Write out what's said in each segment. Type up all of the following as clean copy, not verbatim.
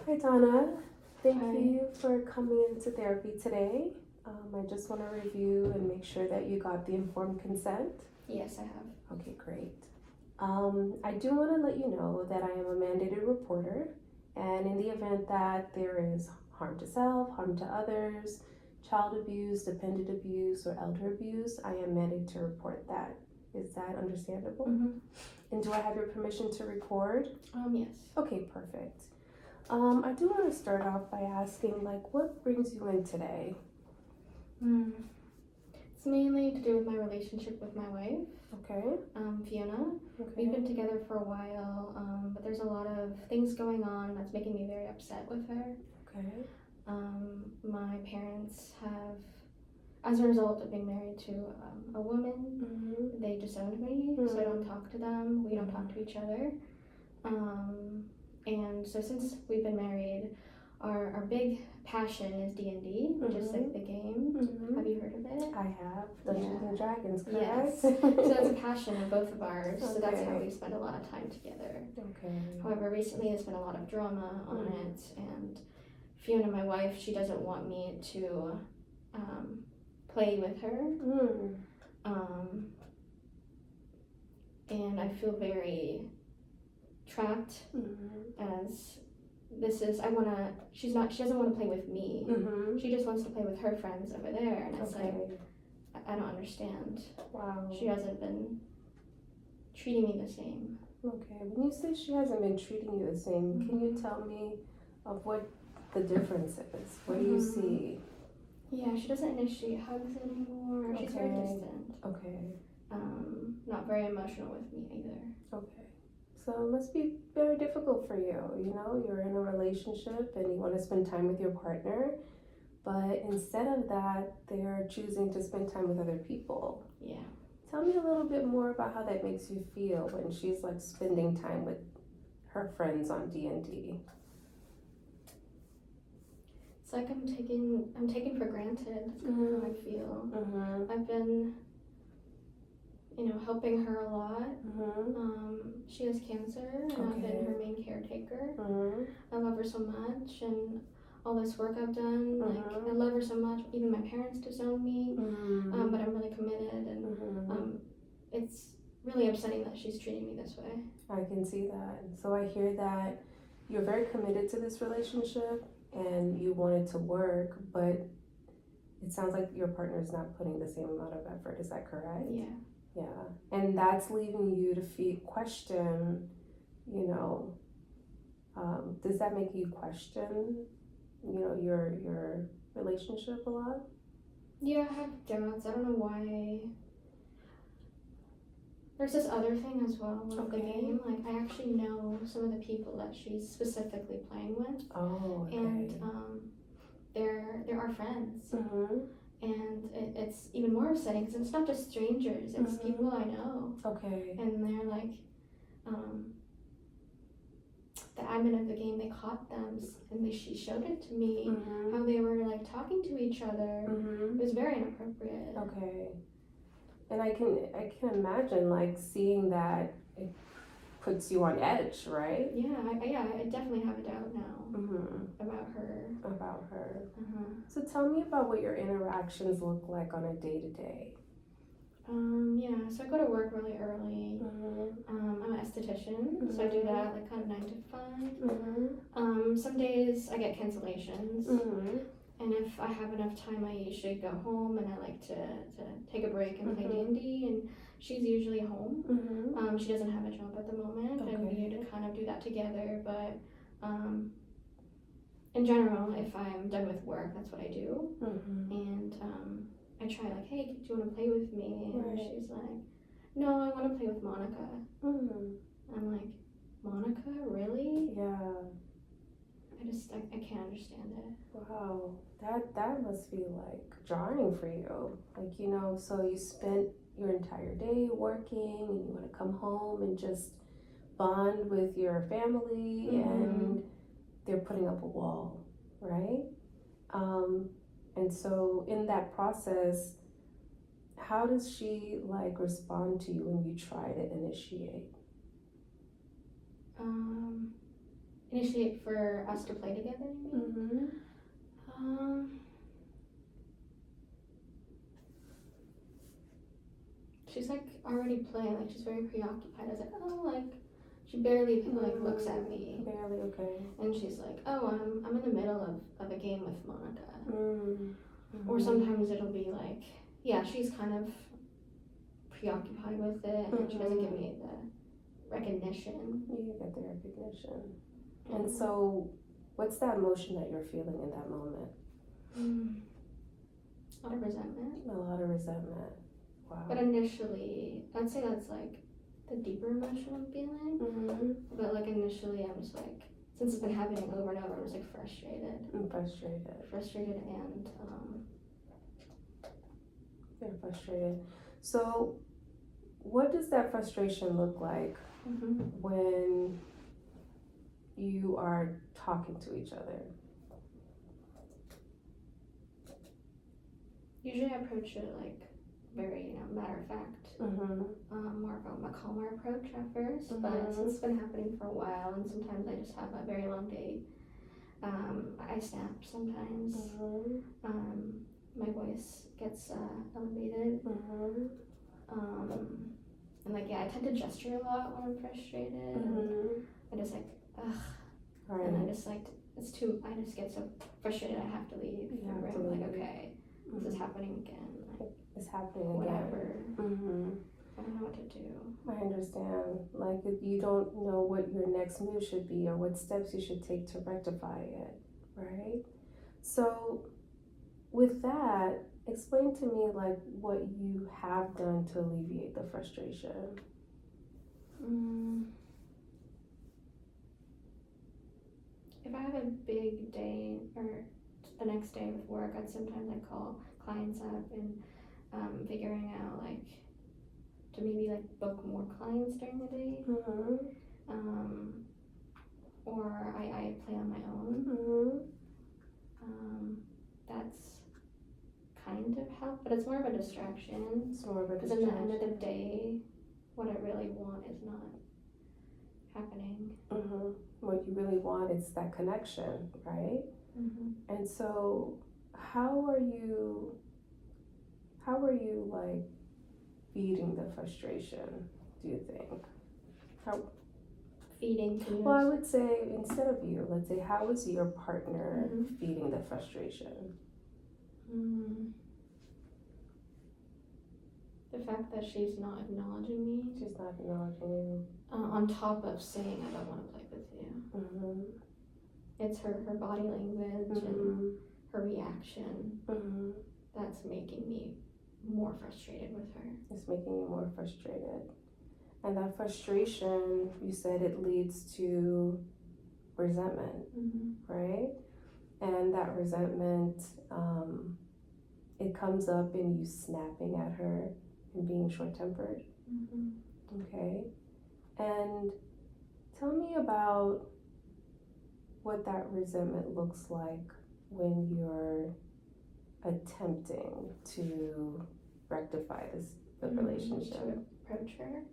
Hi, Donna. Thank Hi. you for coming into therapy today. I just want to review and make sure that you got the informed consent. Yes, I have. Okay, great. I do want to let you know that I am a mandated reporter, and in the event that there is harm to self, harm to others, child abuse, dependent abuse, or elder abuse, I am mandated to report that. Is that understandable? Mm-hmm. And do I have your permission to record? Yes. Okay, perfect. I do want to start off by asking, what brings you in today? It's mainly to do with my relationship with my wife, Okay. Fiona. Okay. We've been together for a while, but there's a lot of things going on that's making me very upset with her. Okay. My parents have, as a result of being married to a woman, Mm-hmm. they disowned me, so I don't talk to them. We don't talk to each other. And so since we've been married, our big passion is D&D, which is like the game. Mm-hmm. Have you heard of it? I have. Dungeons and Dragons, correct? Yes. So it's a passion of both of ours. So that's how Okay. we spend a lot of time together. Okay. However, recently there's been a lot of drama on it, and Fiona, my wife, she doesn't want me to play with her. And I feel very trapped as this is she doesn't want to play with me. She just wants to play with her friends over there, and it's like I don't understand. Wow. She hasn't been treating me the same. Okay. When you say she hasn't been treating you the same, can you tell me of what the difference is? What do you see? Yeah, she doesn't initiate hugs anymore. She's very distant. Okay. Not very emotional with me either. Okay. So it must be very difficult for you. You know, you're in a relationship and you want to spend time with your partner, but instead of that, they're choosing to spend time with other people. Yeah. Tell me a little bit more about how that makes you feel when she's like spending time with her friends on D&D. It's like I'm taken for granted. That's kind of how I feel. I've been helping her a lot. She has cancer, and I've been her main caretaker. I love her so much, and all this work I've done, I love her so much. Even my parents disowned me, but I'm really committed, and it's really upsetting that she's treating me this way. I can see that. So I hear that you're very committed to this relationship, and you want it to work, but it sounds like your partner is not putting the same amount of effort. Is that correct? Yeah. Yeah, and that's leaving you to question, does that make you question, your relationship a lot? Yeah, I have doubts. I don't know why. There's this other thing as well with the game. Like, I actually know some of the people that she's specifically playing with. Oh, okay. And they're our friends. And it's even more upsetting because it's not just strangers, it's people I know. Okay. And they're like, the admin of the game, they caught them and she showed it to me, how they were like talking to each other. It was very inappropriate. Okay. And I can imagine like seeing that it puts you on edge, right? Yeah, I definitely have a doubt now about her. So tell me about what your interactions look like on a day-to-day. Yeah, so I go to work really early. I'm an esthetician, so I do that like kind of 9 to 5. Some days I get cancellations, and if I have enough time, I usually go home and I like to take a break and play D&D, and she's usually home. She doesn't have a job at the moment, and we need to kind of do that together, but in general, if I'm done with work, that's what I do. And I try like, hey, do you want to play with me? And she's like, no, I want to play with Monica. I'm like, Monica, really? Yeah. I can't understand it. Wow, that must be like jarring for you. Like, so you spent your entire day working and you want to come home and just bond with your family, and they're putting up a wall, right? And so in that process, how does she like respond to you when you try to initiate? initiate for us to play together, you mean? She's like already playing, like she's very preoccupied. I was like, oh, like she barely like looks at me. Barely, okay. And she's like, oh, I'm in the middle of a game with Monica. Or Mhm. sometimes it'll be like, yeah, she's kind of preoccupied with it, and she doesn't give me the recognition. You get the recognition. And so, what's that emotion that you're feeling in that moment? A lot of resentment. A lot of resentment. Wow. But initially, I'd say that's like the deeper emotion I'm feeling. But like initially, I'm just like, since it's been happening over and over, I'm just like frustrated. Frustrated and You're frustrated. So, what does that frustration look like when you are talking to each other? Usually I approach it like very, matter of fact, more of a calmer approach at first, but since it's been happening for a while, and sometimes I just have a very long day, I snap sometimes, my voice gets elevated, and like, yeah, I tend to gesture a lot when I'm frustrated, and I just like, ugh, and I just like, I just get so frustrated I have to leave, and I'm like, okay, this is happening again. It's happening again. Whatever. I don't know what to do. I understand. Like, if you don't know what your next move should be or what steps you should take to rectify it, right? So, with that, explain to me, like, what you have done to alleviate the frustration. If I have a big day or the next day with work, sometimes I call clients up and figuring out like to maybe like book more clients during the day, or I play on my own. That's kind of help, but it's more of a distraction. Because at the end of the day, what I really want is not happening. What you really want is that connection, right? And so, how are you like feeding the frustration, do you think? Feeding? Well, I would say, instead of you, let's say, how is your partner feeding the frustration? The fact that she's not acknowledging me. She's not acknowledging you. On top of saying, I don't want to play with you. It's her body language and her reaction that's making me more frustrated with her. It's making you more frustrated. And that frustration, you said it leads to resentment, right? And that resentment, it comes up in you snapping at her and being short-tempered. Okay. And tell me about what that resentment looks like when you're attempting to rectify the relationship. To approach her.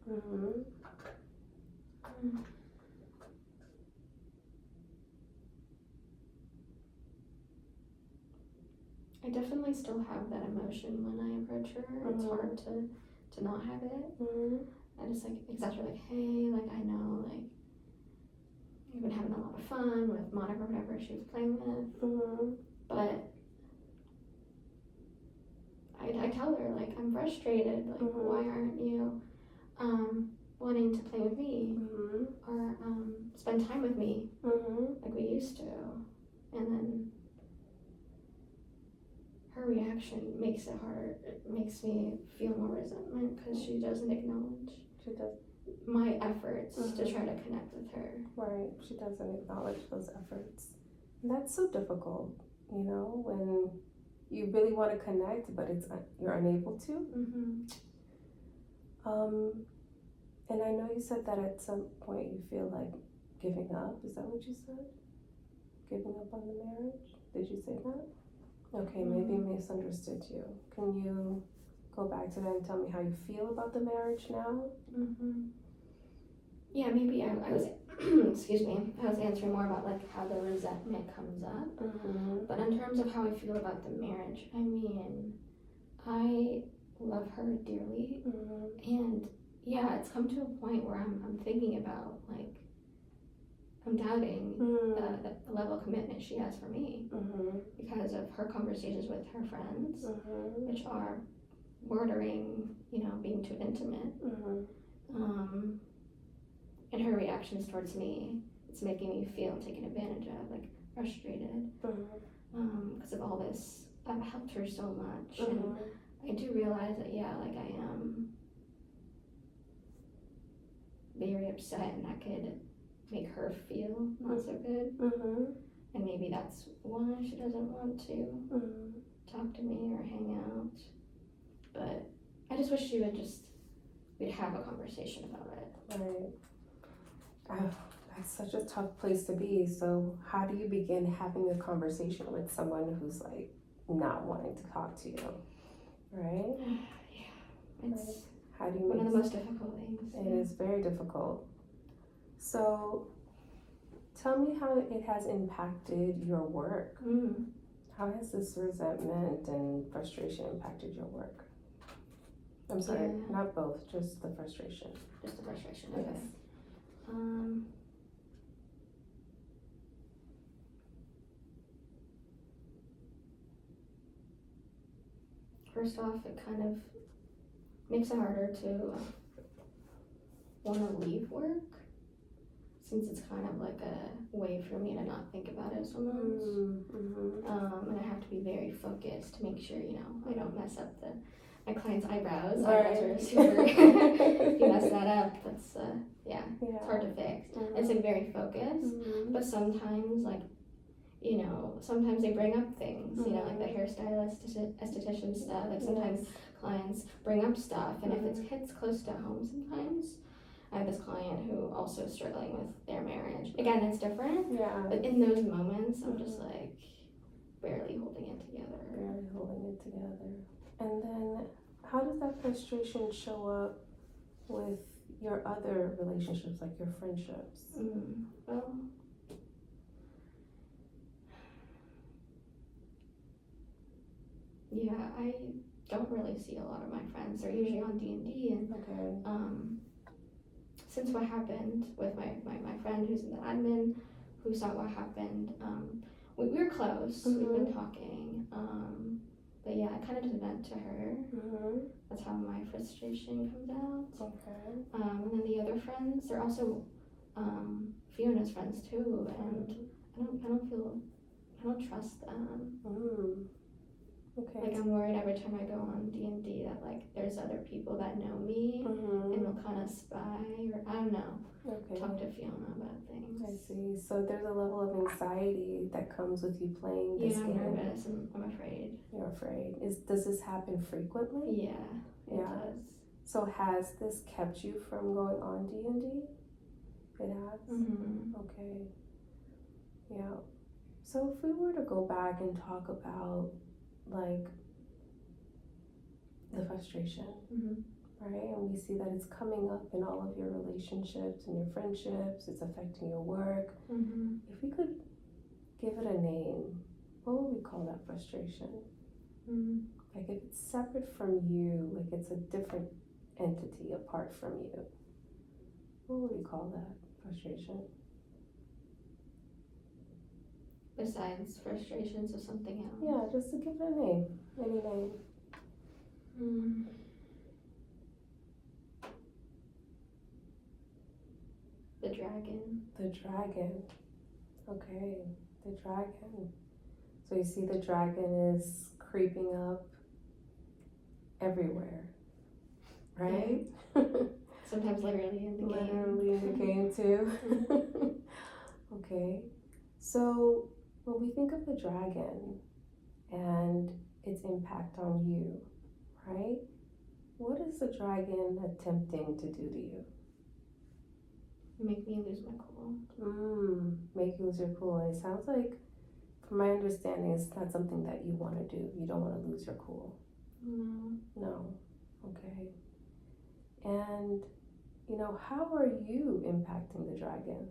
I definitely still have that emotion when I approach her. It's hard to not have it. I just like exaggerate, like, hey, like I know, like you've been having a lot of fun with Monica or whatever she was playing with, but I tell her, like, I'm frustrated, like, why aren't you wanting to play with me or spend time with me like we used to? And then her reaction makes it harder. It makes me feel more resentment because she doesn't acknowledge my efforts to try to connect with her. Right, she doesn't acknowledge those efforts. And that's so difficult, you know, when you really want to connect, but you're unable to. And I know you said that at some point you feel like giving up. Is that what you said? Giving up on the marriage? Did you say that? Okay, maybe I misunderstood you. Can you go back to that and tell me how you feel about the marriage now? Yeah, maybe I was excuse me, I was answering more about like how the resentment comes up. But in terms of how I feel about the marriage, I mean, I love her dearly, and yeah, it's come to a point where I'm thinking about like I'm doubting the level of commitment she has for me because of her conversations with her friends, which are bordering, you know, being too intimate. And her reactions towards me, it's making me feel taken advantage of, like frustrated, because of all this. I've helped her so much, and I do realize that, yeah, like I am very upset, and that could make her feel not so good. And maybe that's why she doesn't want to talk to me or hang out. But I just wish we'd have a conversation about it. Right. Oh, that's such a tough place to be. So how do you begin having a conversation with someone who's like not wanting to talk to you? Right? Yeah. It's how do you one of the most difficult things. It is very difficult. So tell me how it has impacted your work. How has this resentment and frustration impacted your work? I'm sorry, not both, just the frustration. Just the frustration, okay. Yes. First off, it kind of makes it harder to want to leave work, since it's kind of like a way for me to not think about it so much. And I have to be very focused to make sure, you know, I don't mess up my client's eyebrows. Right. Eyebrows are super. If you mess that up, that's it's hard to fix. It's like very focused, but sometimes like, you know, sometimes they bring up things, you know, like the hairstylist, esthetician stuff. Like sometimes clients bring up stuff, and if it's kids close to home, sometimes I have this client who also is struggling with their marriage. Again, it's different. Yeah. But in those moments, I'm just like barely holding it together. Barely holding it together. And then how does that frustration show up with your other relationships, like your friendships? Well, yeah, I don't really see a lot of my friends. They're usually on D&D, and since what happened with my friend who's in the admin, who saw what happened, we were close. We've been talking, but yeah, I kind of did vent to her. That's how my frustration comes out. And then the other friends, they're also Fiona's friends too, and I don't trust them. Like I'm worried every time I go on D&D that like there's other people that know me and will kind of spy, or I don't know, talk to Fiona about things. I see. So there's a level of anxiety that comes with you playing this game. I'm nervous. I'm afraid. You're afraid. Does this happen frequently? Yeah, it does. So has this kept you from going on D&D? It has? Okay. Yeah. So if we were to go back and talk about like the frustration, right? And we see that it's coming up in all of your relationships and your friendships, it's affecting your work. If we could give it a name, what would we call that frustration? Like if it's separate from you, like it's a different entity apart from you, what would we call that frustration? Besides frustrations of something else? Yeah, just to give it a name, any name. The dragon. The dragon. Okay, the dragon. So you see the dragon is creeping up everywhere, right? Sometimes literally in the game. Literally in the game too. Okay, so when we think of the dragon and its impact on you, right? What is the dragon attempting to do to you? Make me lose my cool. Make you lose your cool. And it sounds like, from my understanding, it's not something that you want to do. You don't want to lose your cool. No. Okay. And, you know, how are you impacting the dragon?